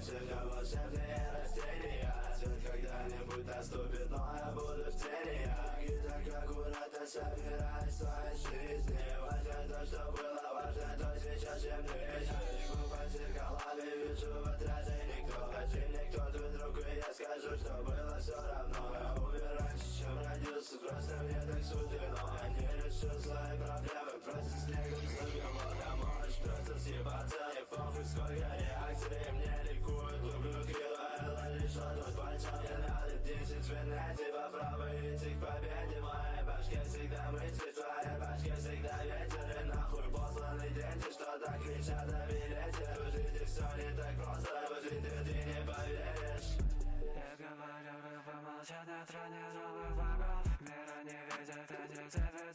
сегодня волшебные растения. Свет когда-нибудь наступит, но я буду в тени. И так аккуратно собираюсь в своей жизни. Важно то, что было, важно то, сейчас чем ближе. Бегу по зеркалами, вижу в отражении кто. Скажи мне, кто твой друг, и я скажу, что было все равно. Я умер раньше, чем родился, просто мне так суждено. Я не решил свои проблемы, просто снегом забил. Я можешь просто съебаться, не похуй, сколько реакций мне ликует. Люблю кило, лишь от пальца. Мне надо 10 винете, попробуй идти к победе. В моей башке всегда мысли, в твоей башке всегда ветер. И нахуй посланы дети, что так кричат о билете. В жизни все не так просто, в жизни ты не поверишь. Я говорю, вы помолчат, на троне злых богов. Мира не видят эти цветы.